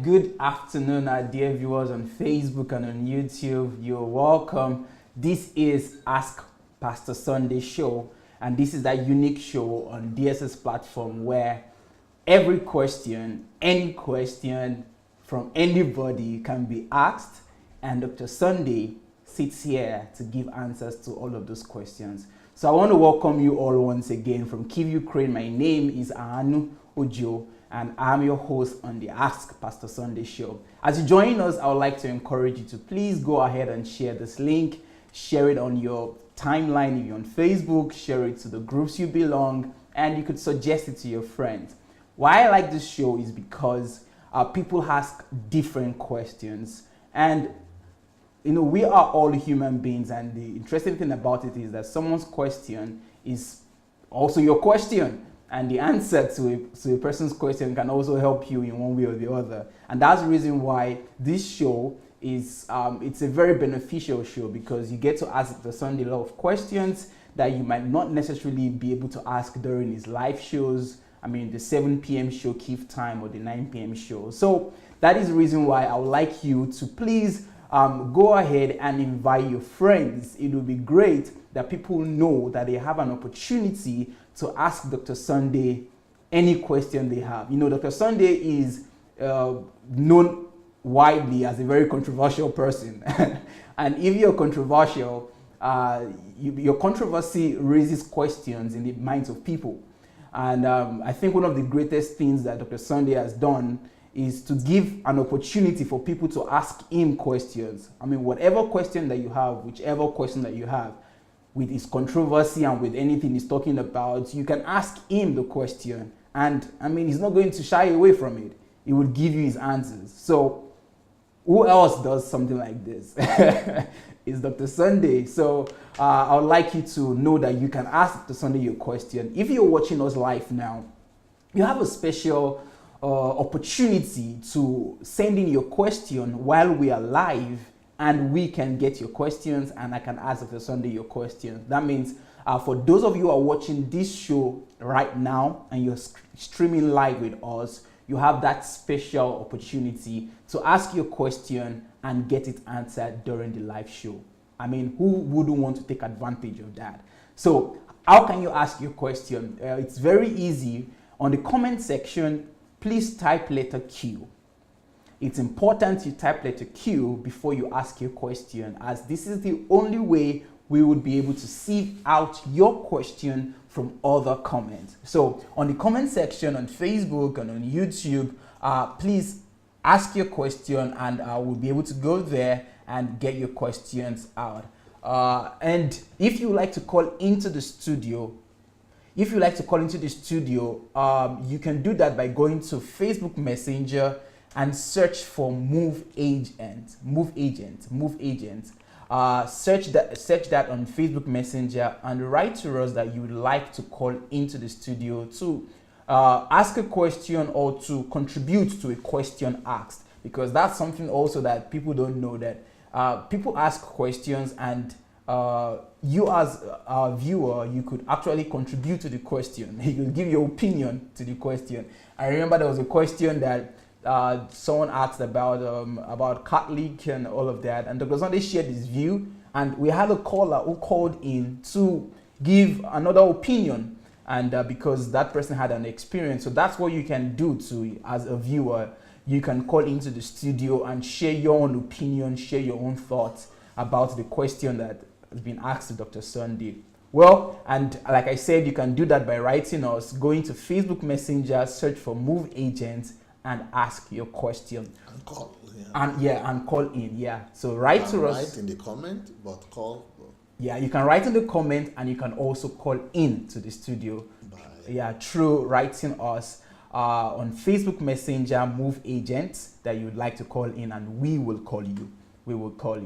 Good afternoon, our dear viewers on Facebook and on YouTube. You're welcome. This is Ask Pastor Sunday show, and this is that unique show on DSS platform where every question, any question from anybody can be asked, and Dr. Sunday sits here to give answers to all of those questions. So I want to welcome you all once again from Kiv Ukraine. My name is Anu Ojo, and I'm your host on the Ask Pastor Sunday show. As you join us, I would like to encourage you to please go ahead and share this link, share it on your timeline if you're on Facebook, share it to the groups you belong, and you could suggest it to your friends. Why I like this show is because people ask different questions, and we are all human beings, and the interesting thing about it is that someone's question is also your question. And the answer to a person's question can also help you in one way or the other. And that's the reason why this show is, it's a very beneficial show, because you get to ask the Sunday a lot of questions that you might not necessarily be able to ask during his live shows. I mean, the 7 p.m. show, Keith Time, or the 9 p.m. show. So that is the reason why I would like you to please go ahead and invite your friends. It would be great that people know that they have an opportunity to ask Dr. Sunday any question they have. Dr. Sunday is known widely as a very controversial person. And if you're controversial, your controversy raises questions in the minds of people. And I think one of the greatest things that Dr. Sunday has done is to give an opportunity for people to ask him questions. I mean, whatever question that you have, whichever question that you have, with his controversy and with anything he's talking about, you can ask him the question. And I mean, he's not going to shy away from it. He will give you his answers. So who else does something like this? It's Dr. Sunday. So I would like you to know that you can ask Dr. Sunday your question. If you're watching us live now, you have a special opportunity to send in your question while we are live, and we can get your questions, and I can ask Dr. Sunday your questions. That means for those of you who are watching this show right now and you're streaming live with us, you have that special opportunity to ask your question and get it answered during the live show. I mean, who wouldn't want to take advantage of that? So how can you ask your question? It's very easy. On the comment section, please type letter Q. It's important you type letter Q before you ask your question, as this is the only way we would be able to sieve out your question from other comments. So on the comment section on Facebook and on YouTube, please ask your question, and we'll be able to go there and get your questions out. And if you like to call into the studio, you can do that by going to Facebook Messenger and search for Move Agent. Search that on Facebook Messenger and write to us that you would like to call into the studio to ask a question or to contribute to a question asked, because that's something also that people don't know, that people ask questions, and you as a viewer, you could actually contribute to the question. You could give your opinion to the question. I remember there was a question that someone asked about Catholic and all of that, and Dr. Sunday shared his view, and we had a caller who called in to give another opinion, and because that person had an experience. So that's what you can do to, as a viewer, you can call into the studio and share your own opinion, share your own thoughts about the question that has been asked to Dr. Sunday. Well, and like I said, you can do that by writing us, going to Facebook Messenger, search for Move Agent, and ask your question. And call. And call in. Yeah. So write to us. Write in the comment, but call. Yeah, you can write in the comment, and you can also call in to the studio. Through writing us on Facebook Messenger, Move Agent, that you would like to call in, and we will call you.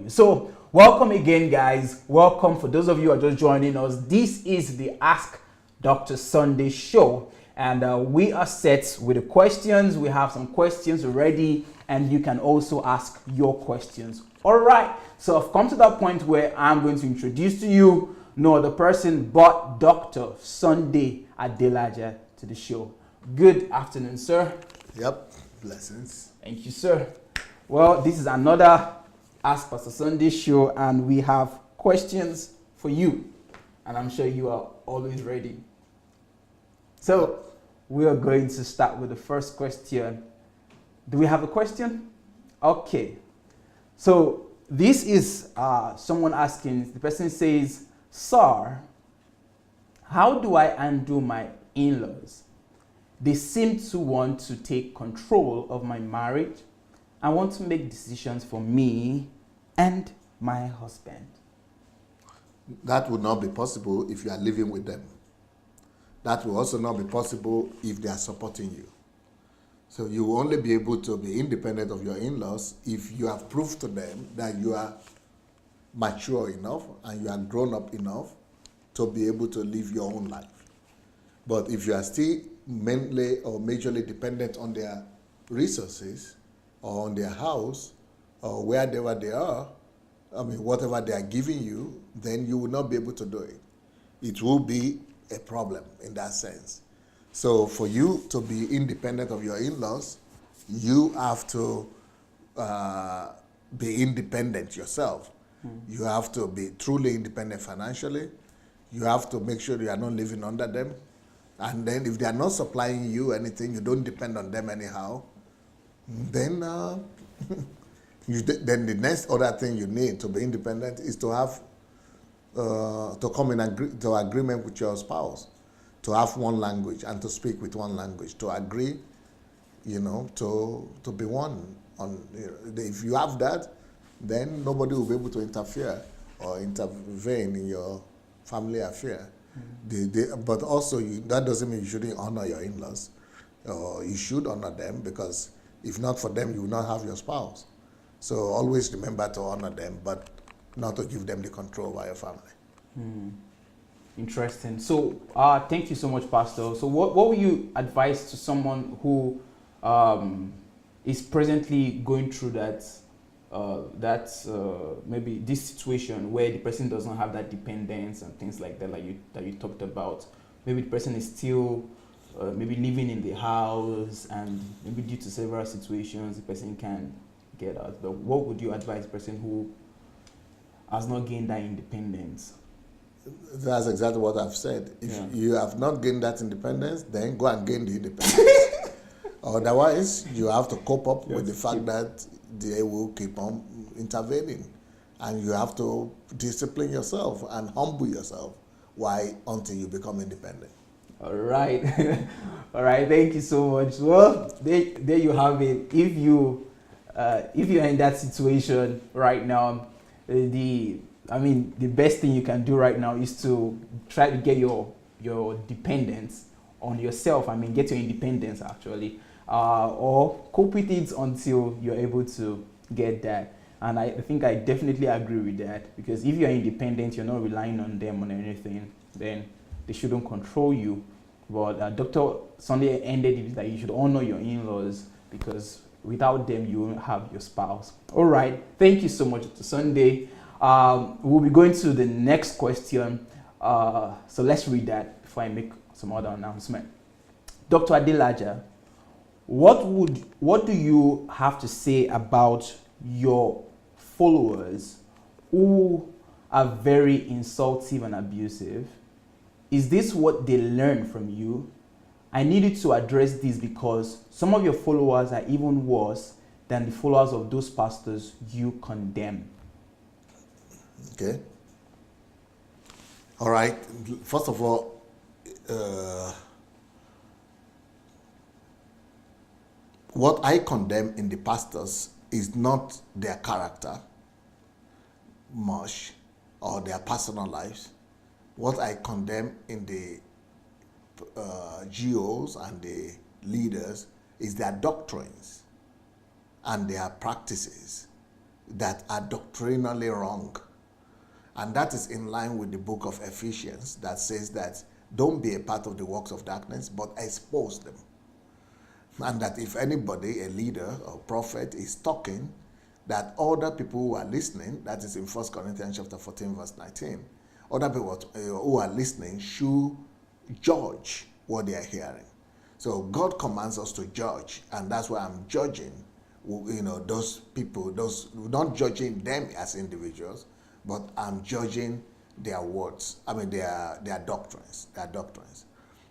So welcome again, guys. Welcome for those of you who are just joining us. This is the Ask Dr. Sunday show. And we are set with the questions. We have some questions already, and you can also ask your questions. All right, so I've come to that point where I'm going to introduce to you no other person but Dr. Sunday Adelaja to the show. Good afternoon, sir. Yep. Blessings. Thank you, sir. Well, this is another Ask Pastor Sunday show, and we have questions for you. And I'm sure you are always ready. So, we are going to start with the first question. Do we have a question? Okay. So, this is someone asking, the person says, "Sir, how do I undo my in-laws? They seem to want to take control of my marriage. I want to make decisions for me and my husband." That would not be possible if you are living with them. That will also not be possible if they are supporting you. So you will only be able to be independent of your in-laws if you have proved to them that you are mature enough and you are grown up enough to be able to live your own life. But if you are still mainly or majorly dependent on their resources or on their house or wherever they are, whatever they are giving you, then you will not be able to do it. It will be a problem in that sense. So for you to be independent of your in-laws, you have to be independent yourself. You have to be truly independent financially. You have to make sure you are not living under them. And then if they are not supplying you anything, you don't depend on them anyhow, then then the next other thing you need to be independent is to have to come in to agreement with your spouse, to have one language and to speak with one language, to agree, to be one. If you have that, then nobody will be able to interfere or intervene in your family affair. But also, that doesn't mean you shouldn't honor your in-laws. You should honor them, because if not for them, you will not have your spouse. So always remember to honor them, but not to give them the control over your family. Interesting. So thank you so much, Pastor. So what will you advise to someone who is presently going through maybe this situation where the person doesn't have that dependence and things like that, that you talked about? Maybe the person is still maybe living in the house, and maybe due to several situations the person can get out. But what would you advise a person who has not gained that independence? That's exactly what I've said. If you have not gained that independence, then go and gain the independence. Otherwise, you have to cope up with the fact that they will keep on intervening. And you have to discipline yourself and humble yourself until you become independent. All right. All right. Thank you so much. Well, there you have it. If you are in that situation right now, the best thing you can do right now is to try to get your dependence on yourself. Get your independence actually, or cope with it until you're able to get that. And I think I definitely agree with that, because if you're independent, you're not relying on them on anything, then they shouldn't control you. But Dr. Sunday ended it that you should honor your in-laws, because without them, you won't have your spouse. All right. Thank you so much, Dr. Sunday. We'll be going to the next question. So let's read that before I make some other announcement. Dr. Adelaja, what do you have to say about your followers who are very insultive and abusive? Is this what they learn from you? I needed to address this because some of your followers are even worse than the followers of those pastors you condemn. Okay. All right. First of all, what I condemn in the pastors is not their character much or their personal lives. What I condemn in the GOs and the leaders is their doctrines and their practices that are doctrinally wrong. And that is in line with the book of Ephesians that says that don't be a part of the works of darkness, but expose them. And that if anybody, a leader or prophet, is talking, that other people who are listening, that is in 1 Corinthians chapter 14, verse 19, other people who are listening should judge what they are hearing. So God commands us to judge, and that's why I'm judging, those people, those not judging them as individuals, but I'm judging their words. I mean their doctrines,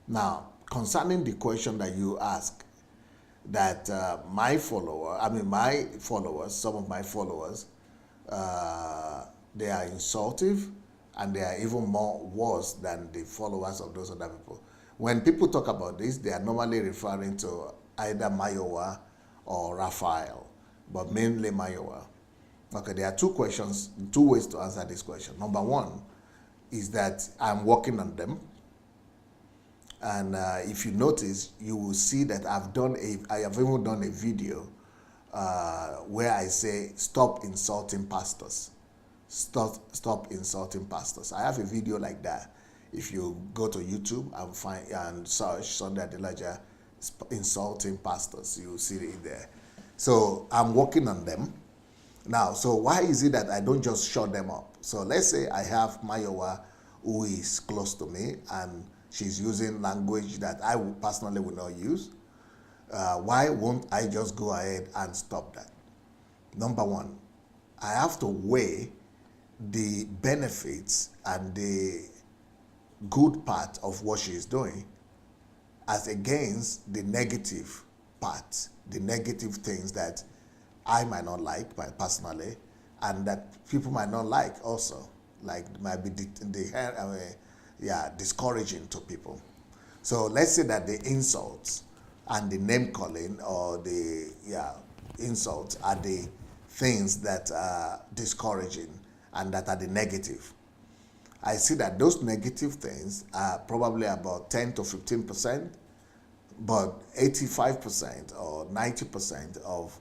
Now, concerning the question that you ask, that my followers, some of my followers, they are insultive, and they are even more worse than the followers of those other people. When people talk about this, they are normally referring to either Mayowa or Raphael, but mainly Mayowa. Okay, there are two ways to answer this question. Number one is that I'm working on them. And if you notice, you will see that I have even done a video where I say, stop insulting pastors. Stop insulting pastors. I have a video like that. If you go to YouTube and search Sunday Adelaja insulting pastors, you will see it there. So I'm working on them. Now, so why is it that I don't just shut them up? So let's say I have Mayowa, who is close to me, and she's using language that I personally would not use. Why won't I just go ahead and stop that? Number one, I have to weigh the benefits and the good part of what she is doing as against the negative part, the negative things that I might not like personally, and that people might not like also, like might be discouraging to people. So let's say that the insults and the name calling or the insults are the things that are discouraging and that are the negative. I see that those negative things are probably about 10 to 15%, but 85% or 90% of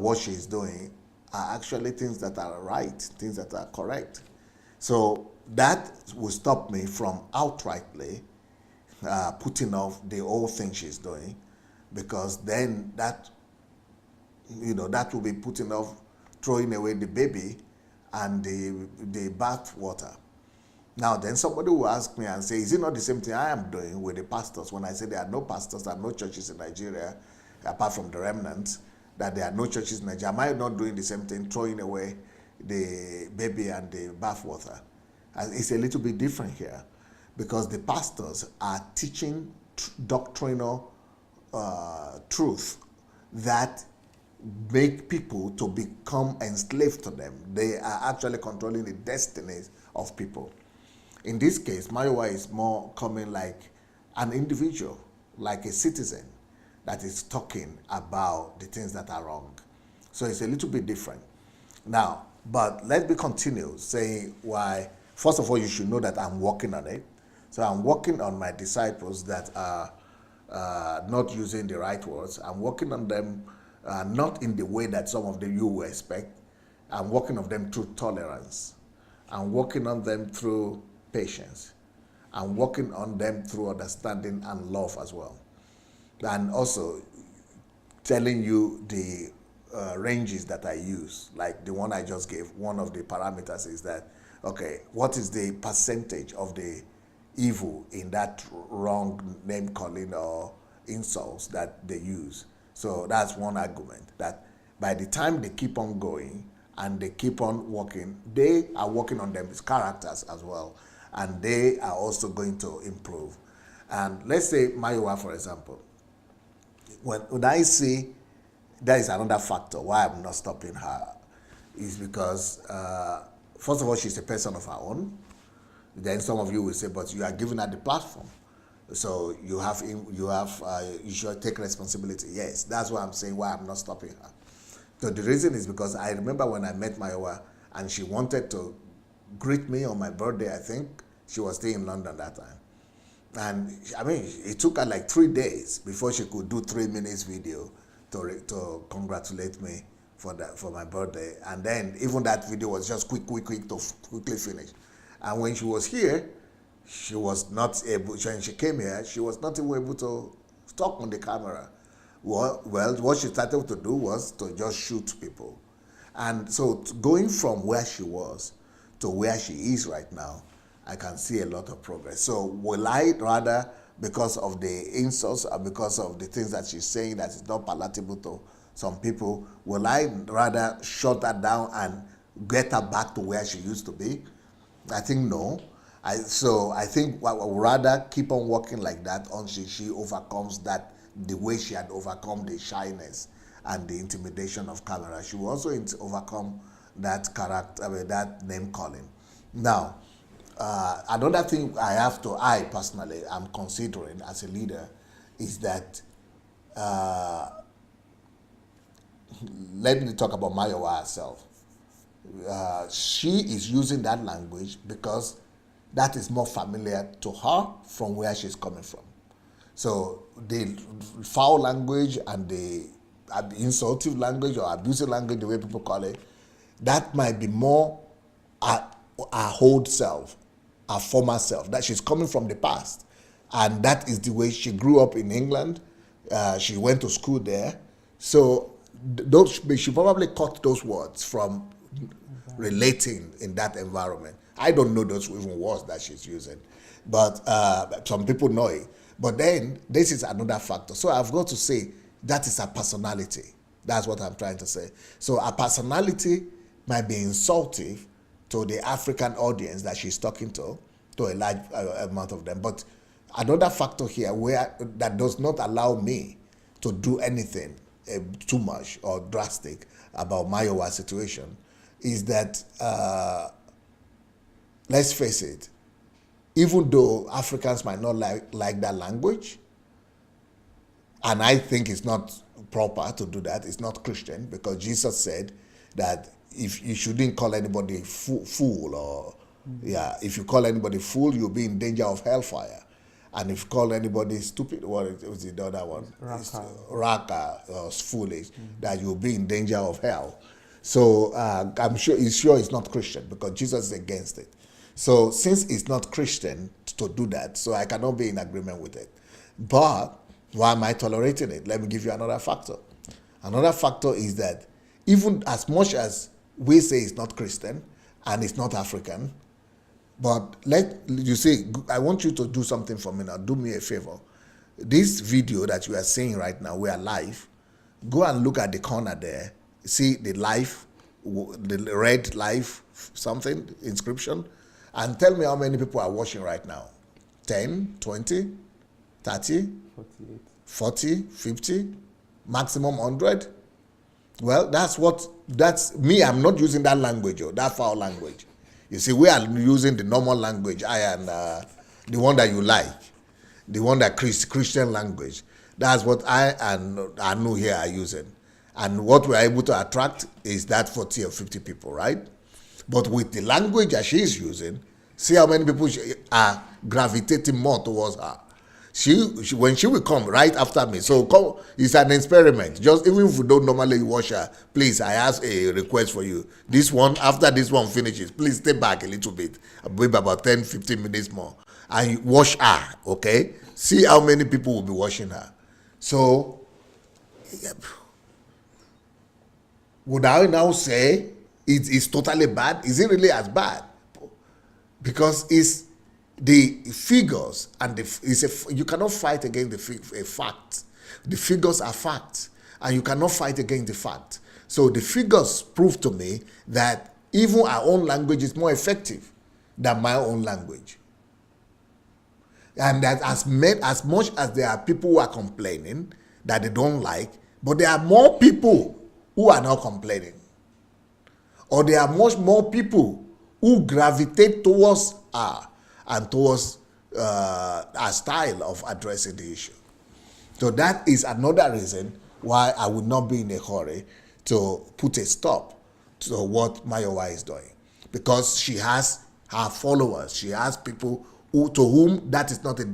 what she's doing are actually things that are right, things that are correct. So that will stop me from outrightly putting off the whole thing she's doing, because then that will be putting off throwing away the baby and the bath water. Now then somebody will ask me and say, is it not the same thing I am doing with the pastors? When I say there are no pastors and no churches in Nigeria, apart from the remnants, that there are no churches in Nigeria, am I not doing the same thing, throwing away the baby and the bath water? And it's a little bit different here, because the pastors are teaching doctrinal truth that make people to become enslaved to them. They are actually controlling the destinies of people. In this case, Mayowa is more coming like an individual, like a citizen that is talking about the things that are wrong. So it's a little bit different. Now, but let me continue saying why. First of all, you should know that I'm working on it. So I'm working on my disciples that are not using the right words. I'm working on them not in the way that some of you will expect. I'm working on them through tolerance. I'm working on them through patience. I'm working on them through understanding and love as well. And also telling you the ranges that I use, like the one I just gave. One of the parameters is that, okay, what is the percentage of the evil in that wrong name calling or insults that they use? So that's one argument, that by the time they keep on going and they keep on working, they are working on them as characters as well, and they are also going to improve. And let's say Mayowa, for example, when I see, that is another factor why I'm not stopping her, is because first of all, she's a person of her own. Then some of you will say, but you are giving her the platform, so you should take responsibility. Yes, that's why I'm saying why I'm not stopping her. So the reason is because I remember when I met Mayowa and she wanted to greet me on my birthday. I think she was still in London that time. And I mean, it took her like 3 days before she could do 3 minutes video to congratulate me for my birthday. And then even that video was just quick to quickly finish. And when she was here, she was not able, when she came here, she was not even able to talk on the camera. Well, what she started to do was to just shoot people. And so going from where she was to where she is right now, I can see a lot of progress. So will I rather because of the insults or because of the things that she's saying that is not palatable to some people, will I rather shut her down and get her back to where she used to be? I think no. So I think I would rather keep on working like that until she overcomes that the way she had overcome the shyness and the intimidation of camera. She will also overcome that character, that name calling. Now, another thing I personally am considering as a leader is that, let me talk about Mayowa herself. She is using that language because that is more familiar to her from where she's coming from. So the foul language and the insultive language or abusive language, the way people call it, that might be more our old self, our former self, that she's coming from the past. And that is the way she grew up in England. She went to school there. So she probably caught those words from relating in that environment. I don't know those even words that she's using, but some people know it. But then this is another factor. So I've got to say that is her personality. That's what I'm trying to say. So her personality might be insultive to the African audience that she's talking to a large amount of them. But another factor here that does not allow me to do anything too much or drastic about Mayowa's situation is that, let's face it, even though Africans might not like that language, and I think it's not proper to do that, it's not Christian, because Jesus said that if you shouldn't call anybody fool or, if you call anybody fool, you'll be in danger of hellfire. And if you call anybody stupid, what was the other one? Raka or foolish, that you'll be in danger of hell. So I'm sure it's not Christian because Jesus is against it. So since it's not Christian to do that, so I cannot be in agreement with it. But why am I tolerating it? Let me give you another factor. Another factor is that even as much as we say it's not Christian and it's not African, but you see, I want you to do something for me now. Do me a favor. This video that you are seeing right now, we are live. Go and look at the corner there. See the live, the red live something, inscription, and tell me how many people are watching right now. 10, 20, 30, 48. 40, 50, maximum 100. Well, that's me. I'm not using that language, that foul language. You see, we are using the normal language, the one that you like, the one that Christian language. That's what I and Anu here are using. And what we're able to attract is that 40 or 50 people, right? But with the language that she's using, see how many people are gravitating more towards her. When she will come right after me, so come, it's an experiment. Just even if you don't normally watch her, please, I ask a request for you. This one, after this one finishes, please stay back a little bit, maybe about 10, 15 minutes more, and watch her, okay? See how many people will be watching her. So, would I now say it's totally bad? Is it really as bad? Because it's the figures and you cannot fight against a fact. The figures are facts, and you cannot fight against the fact. So the figures prove to me that even our own language is more effective than my own language. And that as much as there are people who are complaining that they don't like, but there are more people who are not complaining. Or there are much more people who gravitate towards her and towards our style of addressing the issue. So that is another reason why I would not be in a hurry to put a stop to what Mayowa is doing. Because she has her followers. She has people to whom that is not a...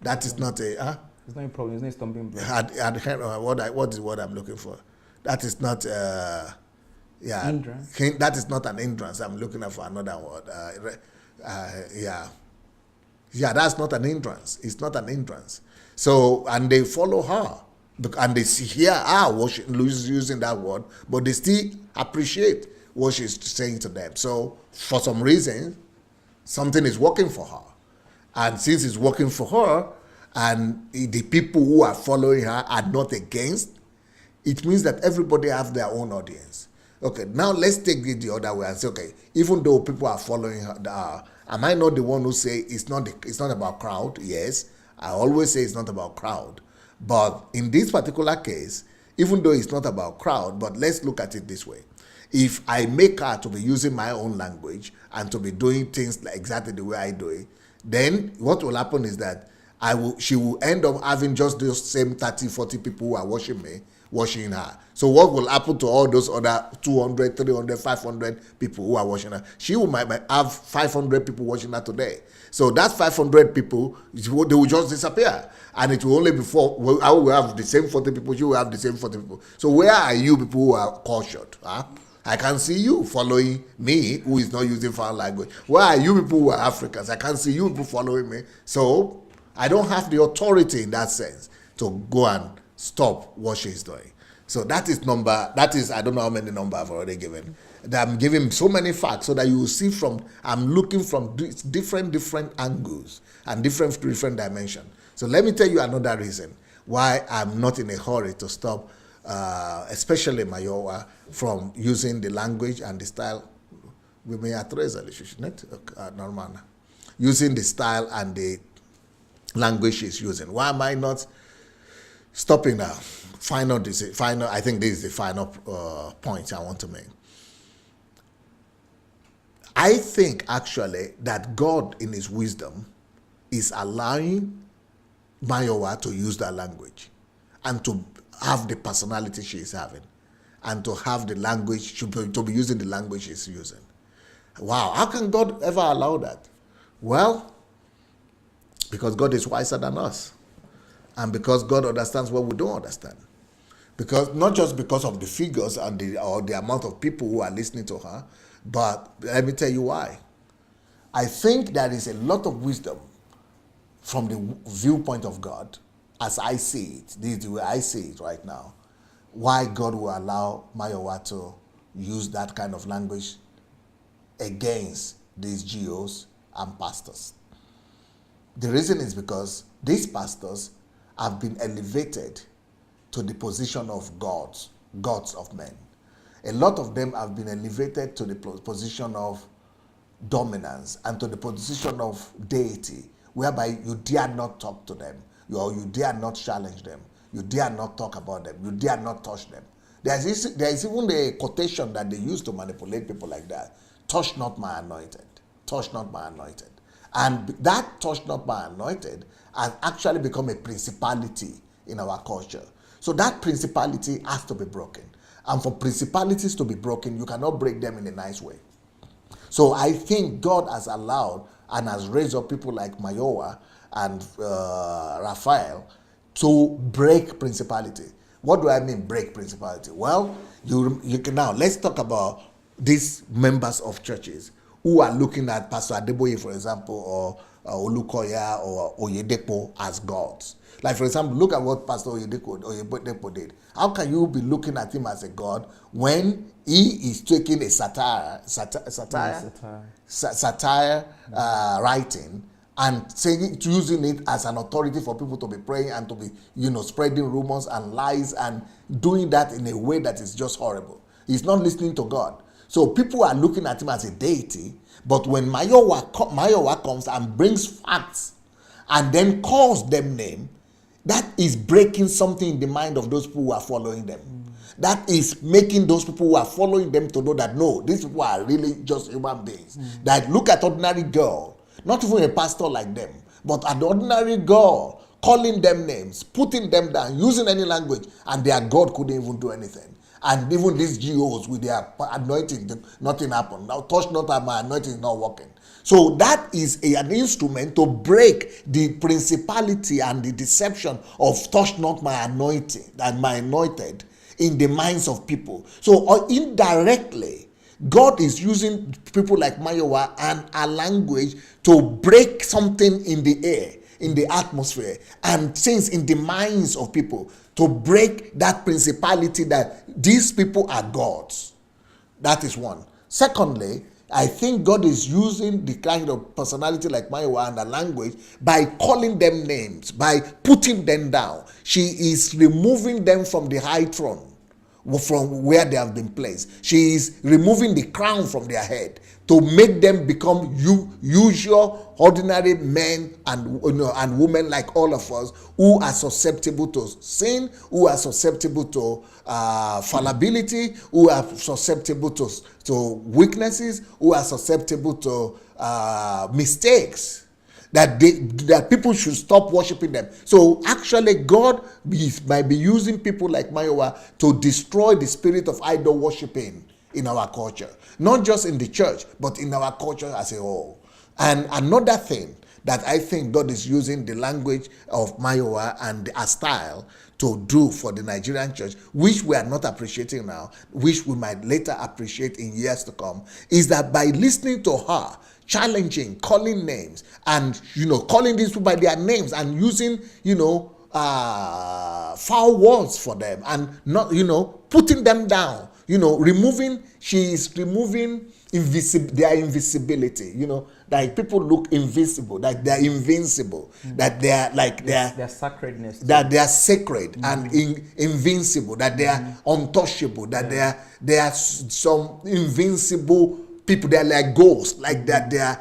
It's not a problem. It's not a stumbling block. What is what I'm looking for? That is not... Hindrance. That is not an hindrance. I'm looking for another word. That's not an hindrance. It's not an hindrance. So, and they follow her, and they hear her using that word, but they still appreciate what she's saying to them. So, for some reason, something is working for her. And since it's working for her, and the people who are following her are not against, it means that everybody have their own audience. Okay, now let's take it the other way and say, okay, even though people are following her, am I not the one who say it's not about crowd? Yes, I always say it's not about crowd. But in this particular case, even though it's not about crowd, but let's look at it this way. If I make her to be using my own language and to be doing things like exactly the way I do it, then what will happen is that she will end up having just those same 30, 40 people who are watching me, watching her. So what will happen to all those other 200, 300, 500 people who are watching her? She might have 500 people watching her today. So that 500 people, they will just disappear. And it will only be I will have the same 40 people, she will have the same 40 people. So where are you people who are cultured? Huh? I can see you following me who is not using foreign language. Where are you people who are Africans? I can see you people following me. So I don't have the authority in that sense to go and stop what she's doing. So that is, I don't know how many number I've already given. That I'm giving so many facts so that you will see I'm looking from different angles and different dimensions. So let me tell you another reason why I'm not in a hurry to stop, especially Mayowa, from using the language and the style. We may address it, normal. Using the style and the language she's using. Why am I not stopping now? I think this is the final point I want to make. I think actually that God in his wisdom is allowing Mayowa to use that language and to have the personality she is having and to have the language, to be using the language she's using. Wow, how can God ever allow that? Well, because God is wiser than us. And because God understands what we don't understand. Because not just because of the figures and the amount of people who are listening to her, but let me tell you why. I think there is a lot of wisdom from the viewpoint of God, as I see it. This is the way I see it right now. Why God will allow Mayowa to use that kind of language against these GOs and pastors. The reason is because these pastors have been elevated to the position of gods of men. A lot of them have been elevated to the position of dominance and to the position of deity, whereby you dare not talk to them, you dare not challenge them, you dare not talk about them, you dare not touch them. There is even a quotation that they use to manipulate people like that. Touch not my anointed. Touch not my anointed. And that touch not my anointed has actually become a principality in our culture. So that principality has to be broken. And for principalities to be broken, you cannot break them in a nice way. So I think God has allowed and has raised up people like Mayowa and Raphael to break principality. What do I mean break principality? Well, you can now, let's talk about these members of churches who are looking at Pastor Adeboye, for example, or Olukoya or Oyedepo as gods. Like, for example, look at what Pastor Oyedepo did. How can you be looking at him as a god when he is taking a satire writing and using it as an authority for people to be praying and to be, spreading rumors and lies and doing that in a way that is just horrible. He's not listening to God. So people are looking at him as a deity, but when Mayowa comes and brings facts and then calls them name, that is breaking something in the mind of those people who are following them. That is making those people who are following them to know that no, these people are really just human beings. That look at ordinary girl, not even a pastor like them, but an ordinary girl calling them names, putting them down, using any language, and their God couldn't even do anything. And even these GOs with their anointing, nothing happened. Now, touch not that my anointing is not working. So that is an instrument to break the principality and the deception of touch not my anointing and my anointed in the minds of people. So indirectly, God is using people like Mayowa and a language to break something in the air, in the atmosphere, and things in the minds of people, to break that principality that these people are gods. That is one. Secondly, I think God is using the kind of personality like Mayowa and the language by calling them names, by putting them down. She is removing them from the high throne, from where they have been placed. She is removing the crown from their head to make them become usual, ordinary men and women like all of us, who are susceptible to sin, who are susceptible to fallibility, who are susceptible to weaknesses, who are susceptible to mistakes. That people should stop worshiping them. So actually, God might be using people like Mayowa to destroy the spirit of idol worshiping in our culture, not just in the church, but in our culture as a whole. And another thing that I think God is using the language of Mayowa and our style to do for the Nigerian church, which we are not appreciating now, which we might later appreciate in years to come, is that by listening to her, challenging, calling names, and calling these people by their names and using foul words for them, and not putting them down, she is removing their invisibility. Like people look invisible, like they're invincible, that they are like their sacredness, that they are sacred and invincible, that they are untouchable, that they are some invincible people. They're like ghosts, like that they are,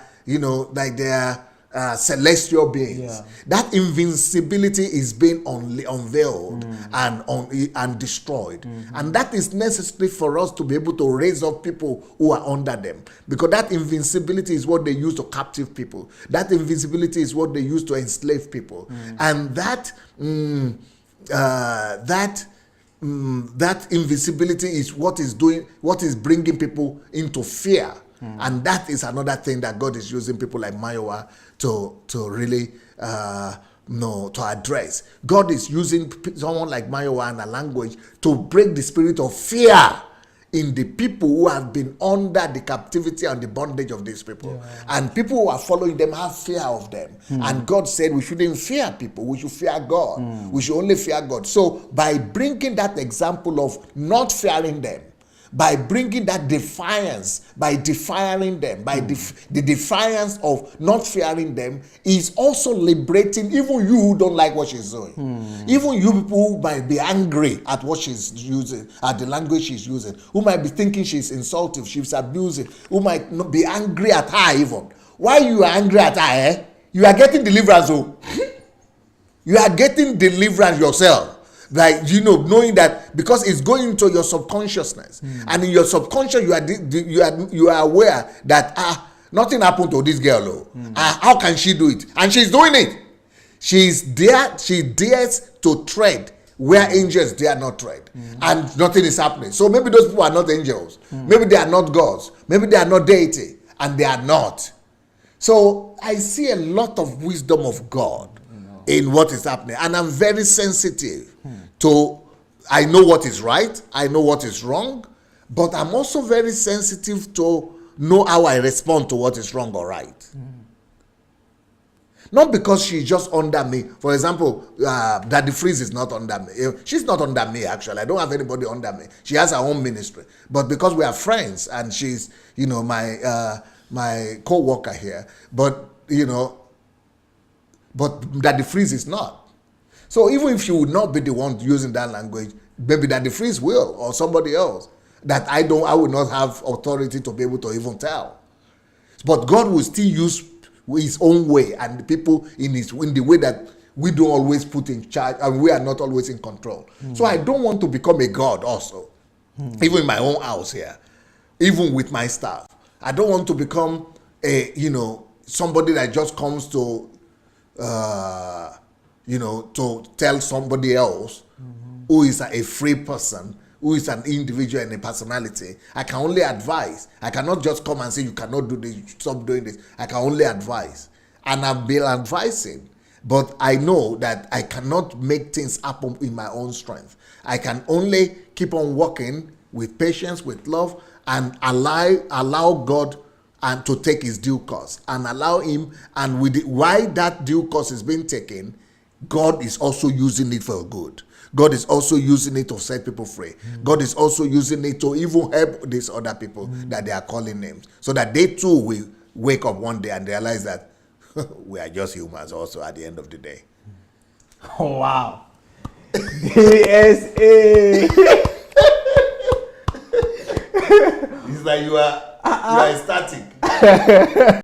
like they are celestial beings. Yeah. That invincibility is being unveiled and destroyed. And that is necessary for us to be able to raise up people who are under them. Because that invincibility is what they use to captive people. That invincibility is what they use to enslave people. And that invisibility is what is bringing people into fear. And that is another thing that God is using people like Mayowa to really to address. God is using someone like Mayowa and a language to break the spirit of fear in the people who have been under the captivity and the bondage of these people. Yeah. And people who are following them have fear of them. And God said we shouldn't fear people, we should fear God. We should only fear God. So by bringing that example of not fearing them, by bringing that defiance, by defying them, by the defiance of not fearing them, is also liberating even you who don't like what she's doing. Even you people who might be angry at what she's using, at the language she's using, who might be thinking she's insultive, she's abusing, who might not be angry at her even. Why you are angry at her, you are getting deliverance. You are getting deliverance yourself. Like, knowing that, because it's going into your subconsciousness, and in your subconscious you are aware that nothing happened to this girl. How can she do it? And she's doing it. She dares to tread where angels dare not tread, and nothing is happening. So maybe those people are not angels. Maybe they are not gods. Maybe they are not deity, and they are not. So I see a lot of wisdom of God in what is happening, and I'm very sensitive to, I know what is right, I know what is wrong, but I'm also very sensitive to know how I respond to what is wrong or right. Not because she's just under me. For example, Daddy Freeze is not under me. She's not under me, actually. I don't have anybody under me. She has her own ministry. But because we are friends, and she's, my co-worker here, but Daddy Freeze is not. So even if she would not be the one using that language, maybe Daddy Freeze will, or somebody else that I would not have authority to be able to even tell. But God will still use his own way, and the people in the way that we don't always put in charge, and we are not always in control. So I don't want to become a God also, even in my own house here, even with my staff. I don't want to become somebody that just comes to to tell somebody else who is a free person, who is an individual and a personality. I can only advise. I cannot just come and say, you cannot do this, stop doing this. I can only advise. And I've been advising. But I know that I cannot make things happen in my own strength. I can only keep on working with patience, with love, and allow God and to take his due course, and allow him, and why that due course is being taken, God is also using it for good. God is also using it to set people free. God is also using it to even help these other people that they are calling names, so that they too will wake up one day and realize that we are just humans also at the end of the day. Oh, wow. DSA. It's like you are static.